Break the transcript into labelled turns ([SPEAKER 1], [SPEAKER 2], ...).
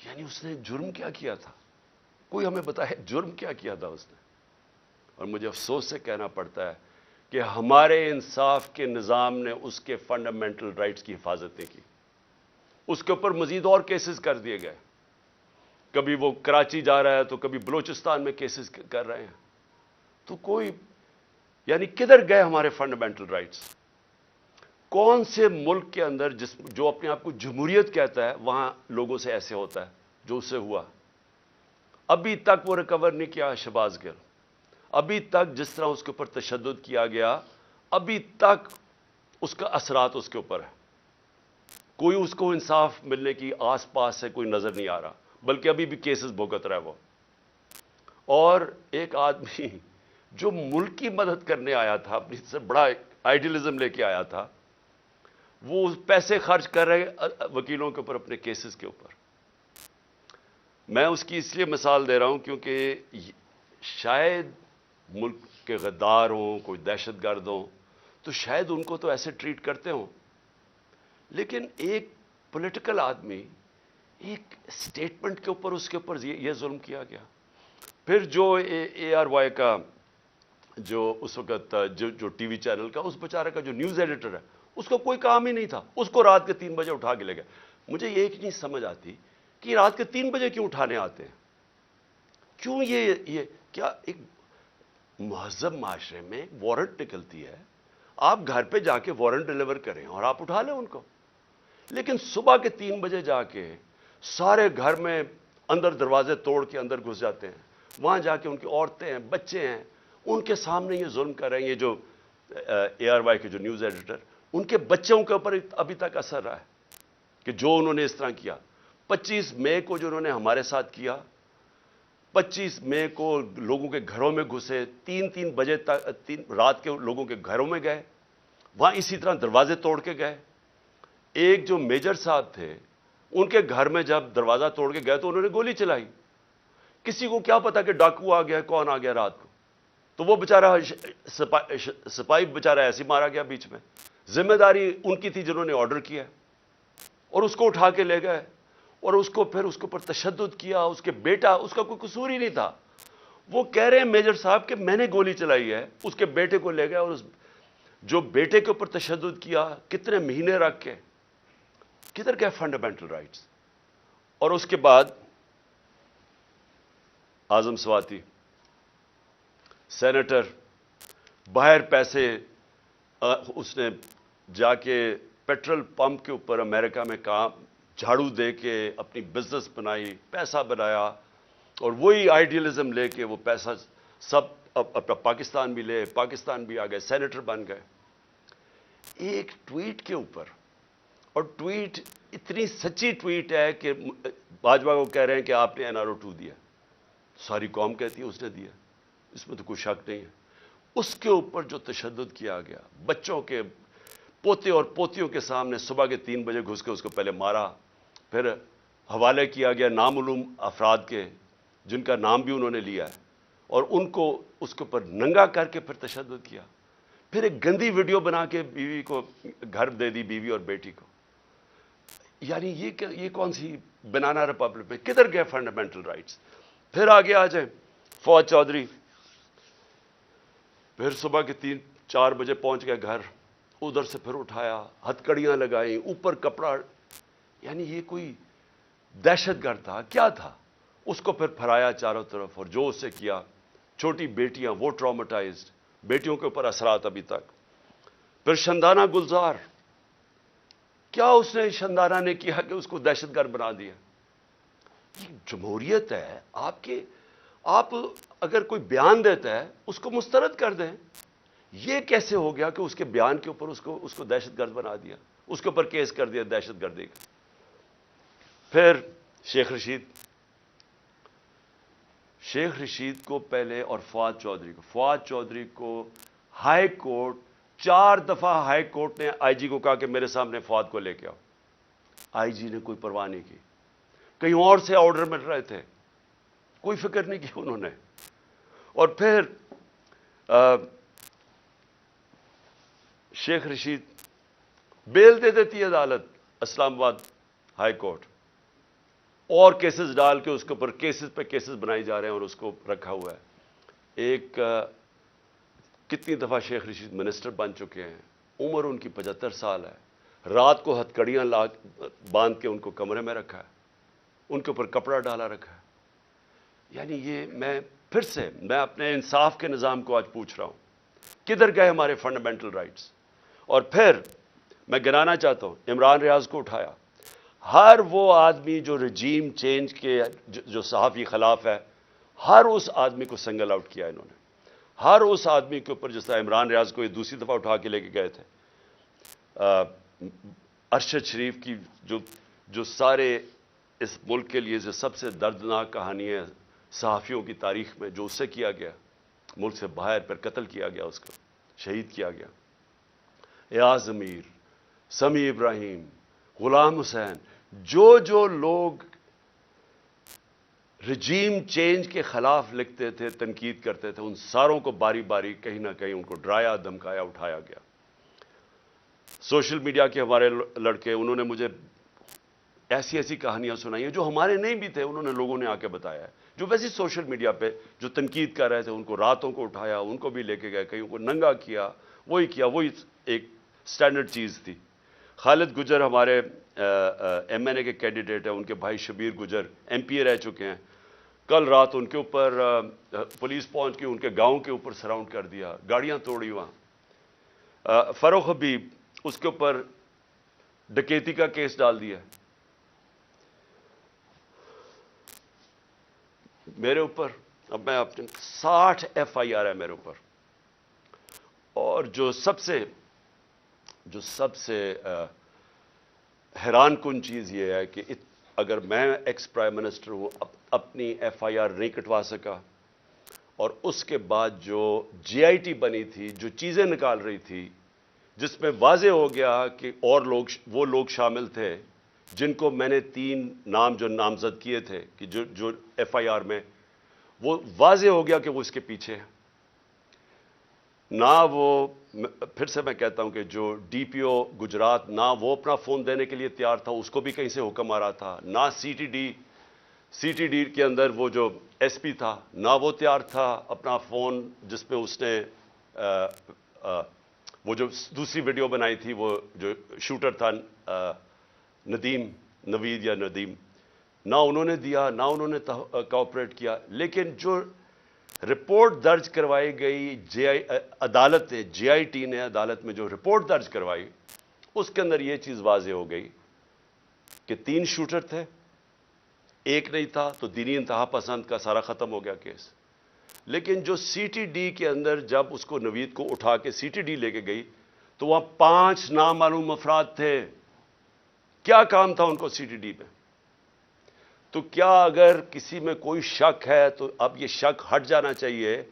[SPEAKER 1] یعنی اس نے جرم کیا کیا تھا؟ کوئی ہمیں بتائے جرم کیا کیا تھا اس نے؟ اور مجھے افسوس سے کہنا پڑتا ہے کہ ہمارے انصاف کے نظام نے اس کے فنڈامنٹل رائٹس کی حفاظت نہیں کی. اس کے اوپر مزید اور کیسز کر دیے گئے. کبھی وہ کراچی جا رہا ہے تو کبھی بلوچستان میں کیسز کر رہے ہیں. تو کوئی یعنی کدھر گئے ہمارے فنڈامنٹل رائٹس؟ کون سے ملک کے اندر جو اپنے آپ کو جمہوریت کہتا ہے وہاں لوگوں سے ایسے ہوتا ہے جو اس سے ہوا؟ ابھی تک وہ ریکور نہیں کیا شہباز گل. ابھی تک جس طرح اس کے اوپر تشدد کیا گیا ابھی تک اس کا اثرات اس کے اوپر ہے. کوئی اس کو انصاف ملنے کی آس پاس سے کوئی نظر نہیں آ رہا، بلکہ ابھی بھی کیسز بھگت رہا ہے وہ. اور ایک آدمی جو ملک کی مدد کرنے آیا تھا، اپنی سے بڑا آئیڈیلزم لے کے آیا تھا، وہ پیسے خرچ کر رہے وکیلوں کے اوپر، اپنے کیسز کے اوپر. میں اس کی اس لیے مثال دے رہا ہوں کیونکہ شاید ملک کے غدار ہوں، کوئی دہشت گرد ہوں، تو شاید ان کو تو ایسے ٹریٹ کرتے ہوں، لیکن ایک پولیٹیکل آدمی ایک سٹیٹمنٹ کے اوپر اس کے اوپر یہ ظلم کیا گیا. پھر جو اے آر وائی کا جو اس وقت جو ٹی وی چینل کا اس بیچارے کا جو نیوز ایڈیٹر ہے، اس کو کوئی کام ہی نہیں تھا، اس کو رات کے 3 بجے اٹھا کے لے گئے. مجھے یہ نہیں سمجھ آتی کہ رات کے 3 بجے کیوں اٹھانے آتے ہیں؟ کیوں یہ کیا ایک مہذب معاشرے میں ایک وارنٹ نکلتی ہے، آپ گھر پہ جا کے وارنٹ ڈیلیور کریں اور آپ اٹھا لیں ان کو. لیکن صبح کے 3 بجے جا کے سارے گھر میں اندر دروازے توڑ کے اندر گھس جاتے ہیں، وہاں جا کے ان کی عورتیں ہیں، بچے ہیں، ان کے سامنے یہ ظلم کر رہے ہیں. یہ جو اے آر وائی کے جو نیوز ایڈیٹر، ان کے بچوں کے اوپر ابھی تک اثر رہا ہے کہ جو انہوں نے اس طرح کیا. 25 مئی کو جو انہوں نے ہمارے ساتھ کیا، 25 مئی کو لوگوں کے گھروں میں گھسے، 3 بجے تک رات کے لوگوں کے گھروں میں گئے، وہاں اسی طرح دروازے توڑ کے گئے. ایک جو میجر صاحب تھے، ان کے گھر میں جب دروازہ توڑ کے گئے تو انہوں نے گولی چلائی. کسی کو کیا پتا کہ ڈاکو آ گیا، کون آ گیا رات کو؟ تو وہ بیچارہ سپاہی بیچارہ ایسے مارا گیا بیچ میں. ذمہ داری ان کی تھی جنہوں نے آرڈر کیا، اور اس کو اٹھا کے لے گئے اور اس کو پھر اس کے اوپر تشدد کیا. اس کے بیٹا، اس کا کوئی قصور ہی نہیں تھا. وہ کہہ رہے ہیں میجر صاحب کہ میں نے گولی چلائی ہے. اس کے بیٹے کو لے گئے اور جو بیٹے کے اوپر تشدد کیا کتنے مہینے رکھ کے. کدھر گئے فنڈامنٹل رائٹس؟ اور اس کے بعد اعظم سواتی سینیٹر، باہر پیسے اس نے جا کے پیٹرول پمپ کے اوپر امریکہ میں کام جھاڑو دے کے اپنی بزنس بنائی، پیسہ بنایا، اور وہی آئیڈیلزم لے کے وہ پیسہ سب اپنا پاکستان بھی لے، پاکستان بھی آ گئے، سینیٹر بن گئے. ایک ٹویٹ کے اوپر، اور ٹویٹ اتنی سچی ٹویٹ ہے کہ باجوہ کو کہہ رہے ہیں کہ آپ نے NRO2 دیا، ساری قوم کہتی ہے اس نے دیا، اس میں تو کوئی شک نہیں ہے. اس کے اوپر جو تشدد کیا گیا، بچوں کے پوتے اور پوتیوں کے سامنے صبح کے 3 بجے گھس کے اس کو پہلے مارا، پھر حوالے کیا گیا نامعلوم افراد کے جن کا نام بھی انہوں نے لیا ہے، اور ان کو اس کے اوپر ننگا کر کے پھر تشدد کیا. پھر ایک گندی ویڈیو بنا کے بیوی کو گھر دے دی، بیوی اور بیٹی کو. یعنی یہ کون سی بنانا ریپبلک میں؟ کدھر گئے فنڈامنٹل رائٹس؟ پھر آگے آ جائیں، فواد چودھری پھر صبح کے 3-4 بجے پہنچ گئے گھر، ادھر سے پھر اٹھایا، ہتھکڑیاں لگائیں، اوپر کپڑا. یعنی یہ کوئی دہشت گرد تھا کیا تھا؟ اس کو پھر پھرایا چاروں طرف، اور جو اس سے کیا. چھوٹی بیٹیاں وہ ٹراماٹائزڈ، بیٹیوں کے اوپر اثرات ابھی تک. پھر شندانہ گلزار، کیا اس نے شندانہ نے کیا کہ اس کو دہشت گرد بنا دیا؟ یہ جمہوریت ہے. آپ اگر کوئی بیان دیتا ہے اس کو مسترد کر دیں. یہ کیسے ہو گیا کہ اس کے بیان کے اوپر اس کو دہشت گرد بنا دیا، اس کے اوپر کیس کر دیا دہشت گردی کا؟ پھر شیخ رشید کو پہلے، اور فواد چودھری کو ہائی کورٹ 4 دفعہ ہائی کورٹ نے آئی جی کو کہا کہ میرے سامنے فواد کو لے کے آؤ. آئی جی نے کوئی پرواہ نہیں کی. کہیں اور سے آرڈر مل رہے تھے، کوئی فکر نہیں کی انہوں نے. اور پھر شیخ رشید بیل دے دیتی ہے عدالت، اسلام آباد ہائی کورٹ. اور کیسز ڈال کے اس کے اوپر کیسز پہ کیسز بنائی جا رہے ہیں اور اس کو رکھا ہوا ہے. ایک کتنی دفعہ شیخ رشید منسٹر بن چکے ہیں, عمر ان کی 75 سال ہے, رات کو ہتھکڑیاں باندھ کے ان کو کمرے میں رکھا ہے, ان کے اوپر کپڑا ڈالا رکھا ہے. یعنی یہ میں اپنے انصاف کے نظام کو آج پوچھ رہا ہوں, کدھر گئے ہمارے فنڈامنٹل رائٹس؟ اور پھر میں گنانا چاہتا ہوں, عمران ریاض کو اٹھایا. ہر وہ آدمی جو رجیم چینج کے جو صحافی خلاف ہے, ہر اس آدمی کو سنگل آؤٹ کیا انہوں نے. ہر اس آدمی کے اوپر, جس طرح عمران ریاض کو یہ دوسری دفعہ اٹھا کے لے کے گئے تھے, ارشد شریف کی جو سارے اس ملک کے لیے جو سب سے دردناک کہانی ہے صحافیوں کی تاریخ میں, جو اس سے کیا گیا, ملک سے باہر پر قتل کیا گیا, اس کو شہید کیا گیا. ایاز ضمیر, سمیع ابراہیم, غلام حسین, جو لوگ رجیم چینج کے خلاف لکھتے تھے, تنقید کرتے تھے, ان ساروں کو باری باری کہیں نہ کہیں ان کو ڈرایا, دھمکایا, اٹھایا گیا. سوشل میڈیا کے ہمارے لڑکے, انہوں نے مجھے ایسی کہانیاں سنائی ہیں جو ہمارے نہیں بھی تھے, انہوں نے لوگوں نے آ کے بتایا ہے, جو ویسے سوشل میڈیا پہ جو تنقید کر رہے تھے, ان کو راتوں کو اٹھایا, ان کو بھی لے کے گئے, کہیں کو ننگا کیا, وہی ایک سٹینڈرڈ چیز تھی. خالد گجر ہمارے ایم این اے کے کینڈیڈیٹ ہیں, ان کے بھائی شبیر گجر ایم پی اے رہ چکے ہیں. کل رات ان کے اوپر پولیس پہنچ کے ان کے گاؤں کے اوپر سراؤنڈ کر دیا, گاڑیاں توڑی وہاں. فروخ حبیب, اس کے اوپر ڈکیتی کا کیس ڈال دیا. میرے اوپر اب میں اپنے 60 ایف آئی آر ہے میرے اوپر. اور جو سب سے حیران کن چیز یہ ہے کہ اگر میں ایکس پرائم منسٹر ہوں, اپنی ایف آئی آر نہیں کٹوا سکا, اور اس کے بعد جو جے آئی ٹی بنی تھی, جو چیزیں نکال رہی تھی, جس میں واضح ہو گیا کہ اور وہ لوگ شامل تھے جن کو میں نے 3 نام جو نامزد کیے تھے کہ جو ایف آئی آر میں, وہ واضح ہو گیا کہ وہ اس کے پیچھے ہیں. نہ وہ, پھر سے میں کہتا ہوں کہ جو ڈی پی او گجرات, نہ وہ اپنا فون دینے کے لیے تیار تھا, اس کو بھی کہیں سے حکم آ رہا تھا. نہ سی ٹی ڈی کے اندر وہ جو ایس پی تھا, نہ وہ تیار تھا اپنا فون, جس میں اس نے وہ جو دوسری ویڈیو بنائی تھی, وہ جو شوٹر تھا نوید یا ندیم, نہ انہوں نے دیا, نہ انہوں نے کوآپریٹ کیا. لیکن جو رپورٹ درج کروائی گئی عدالت نے, جے آئی ٹی نے عدالت میں جو رپورٹ درج کروائی, اس کے اندر یہ چیز واضح ہو گئی کہ 3 شوٹر تھے, ایک نہیں تھا, تو دینی انتہا پسند کا سارا ختم ہو گیا کیس. لیکن جو سی ٹی ڈی کے اندر جب اس کو نوید کو اٹھا کے سی ٹی ڈی لے کے گئی, تو وہاں 5 نامعلوم افراد تھے. کیا کام تھا ان کو سی ٹی ڈی میں؟ تو کیا اگر کسی میں کوئی شک ہے تو اب یہ شک ہٹ جانا چاہیے